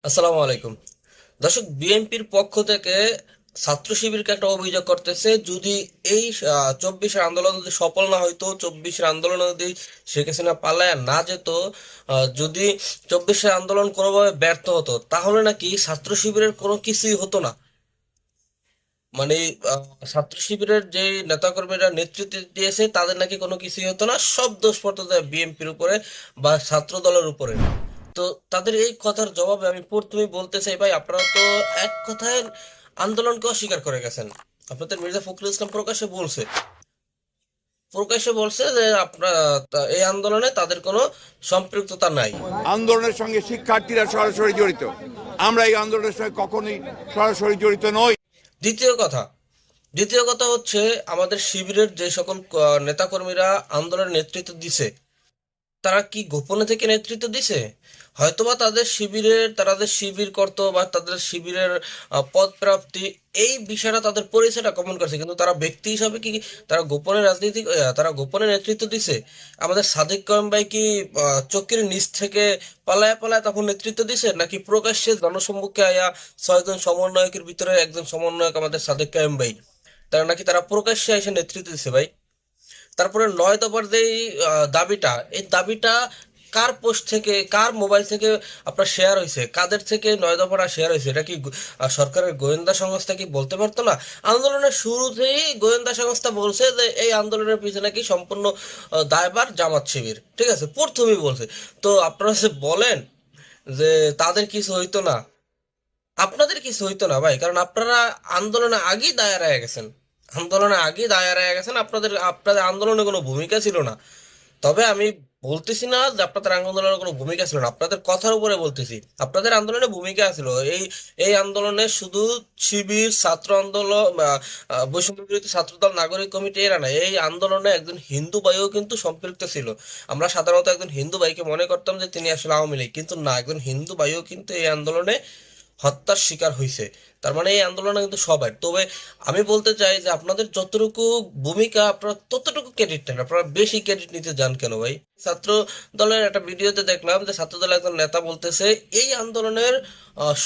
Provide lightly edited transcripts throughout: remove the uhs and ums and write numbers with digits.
আসসালামু আলাইকুম। দর্শক, বিএনপির পক্ষ থেকে ছাত্র শিবিরকে একটা অভিযোগ করতেছে, যদি এই 24-এর আন্দোলন যদি সফল না হইতো, 24-এর আন্দোলনে যদি শেখ হাসিনা পালায়া না যেত, যদি 24-এর আন্দোলন কোনোভাবে ব্যর্থ হতো, তাহলে নাকি ছাত্র শিবিরের কোনো কিছুই হতো না। মানে আহ, ছাত্র শিবিরের যে নেতাকর্মীরা নেতৃত্ব দিয়েছে তাদের নাকি কোনো কিছুই হতো না, সব দোষ পড়তো বিএনপির উপরে বা ছাত্র দলের উপরে। তো তাদের এই কথার জবাবে আমি প্রথমেই বলতে চাই, ভাই আপনারা তো এক কথায় আন্দোলনকে অস্বীকার করে গেছেন। আপনাদের মির্জা ফখরুল ইসলাম প্রকাশ্যে বলছে যে আপনার এই আন্দোলনে তাদের কোনো সম্পৃক্ততা নাই। আন্দোলনের সঙ্গে শিক্ষার্থীরা সরাসরি জড়িত। আমরা এই আন্দোলনের সঙ্গে কখনোই সরাসরি জড়িত নই। দ্বিতীয় কথা দ্বিতীয় কথা হচ্ছে, আমাদের শিবিরের যে সকল নেতাকর্মীরা আন্দোলনের নেতৃত্ব দিছে, তারা কি গোপনে থেকে নেতৃত্ব দিছে? হয়তোবা তাদের শিবির করতো বা তাদের শিবিরের পদ প্রাপ্তি, এই বিষয়টা তাদের পরিচয়টা কমন করছে, কিন্তু তারা ব্যক্তি হিসাবে কি তারা গোপনে নেতৃত্ব দিছে? আমাদের সাদিক কায়েম ভাই কি চক্রের নিচ থেকে পালায় পালায় তখন নেতৃত্ব দিছে, নাকি প্রকাশ্যে জনসম্মুখে আয়া 6 জন সমন্বয়কের ভিতরে একজন সমন্বয়ক আমাদের সাদিক কায়েম ভাই, তারা প্রকাশ্যে এসে নেতৃত্ব দিছে ভাই? তারপরে 9 দফার যে এই দাবিটা কার পোস্ট থেকে, কার মোবাইল থেকে আপনার শেয়ার হয়েছে, কাদের থেকে 9 দফাটা শেয়ার হয়েছে? এটা কি সরকারের গোয়েন্দা সংস্থা কি বলতে পারতো না? আন্দোলনের শুরুতেই গোয়েন্দা সংস্থা বলছে যে এই আন্দোলনের পিছনে কি সম্পূর্ণ দায়ভার জামাত শিবির, ঠিক আছে, প্রথমেই বলছে। তো আপনারা যে বলেন যে তাদের কিছু হইতো না, আপনাদের কিছু হইতো না ভাই, কারণ আপনারা আন্দোলনে আগেই দায়ের হয়ে গেছেন। আপনাদের আপনাদের আন্দোলনে কোনো ভূমিকা ছিল না। তবে আমি বলতেছি না যে আপনাদের আন্দোলনের কোনো ভূমিকা ছিল না, আপনাদের কথার উপরে বলতেছি আপনাদের আন্দোলনে ভূমিকা ছিল। এই এই আন্দোলনে শুধু শিবির, ছাত্র আন্দোলন, বৈষম্য বিরোধী ছাত্রদল, নাগরিক কমিটি এরা না, এই আন্দোলনে একজন হিন্দু ভাইও কিন্তু সম্পৃক্ত ছিল। আমরা সাধারণত একজন হিন্দু ভাইকে মনে করতাম যে তিনি আসলে আওয়ামী লীগ, কিন্তু না, একজন হিন্দু ভাইও কিন্তু এই আন্দোলনে হত্যার শিকার হয়েছে। তার মানে এই আন্দোলনে কিন্তু সবাই। তবে আমি বলতে চাই যে আপনাদের যতটুকু ভূমিকা, আপনারা ততটুকু ক্রেডিট নেন, আপনারা বেশি ক্রেডিট নিতে যান কেন ভাই? ছাত্র দলের একটা ভিডিওতে দেখলাম যে ছাত্র দলের একজন নেতা বলতেছে এই আন্দোলনের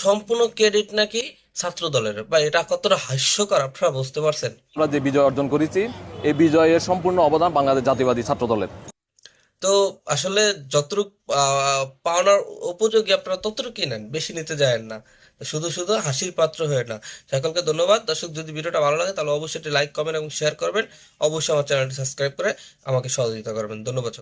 সম্পূর্ণ ক্রেডিট নাকি ছাত্র দলের। ভাই, এটা কতটা হাস্যকর আপনারা বুঝতে পারছেন? আমরা যে বিজয় অর্জন করেছি, এই বিজয়ের সম্পূর্ণ অবদান বাংলাদেশ জাতীয়বাদী ছাত্র দলের। তো আসলে যতটুক পাওনার উপযোগী আপনারা ততটুকুই নেন, বেশি নিতে যায় না। শুধু শুধু হাসির পাত্র হয়ে না। সকলকে ধন্যবাদ। দর্শক, যদি ভিডিওটা ভালো লাগে তাহলে অবশ্যই লাইক, কমেন্ট এবং শেয়ার করবেন। অবশ্যই আমার চ্যানেলটি সাবস্ক্রাইব করে আমাকে সহযোগিতা করবেন। ধন্যবাদ সকলকে।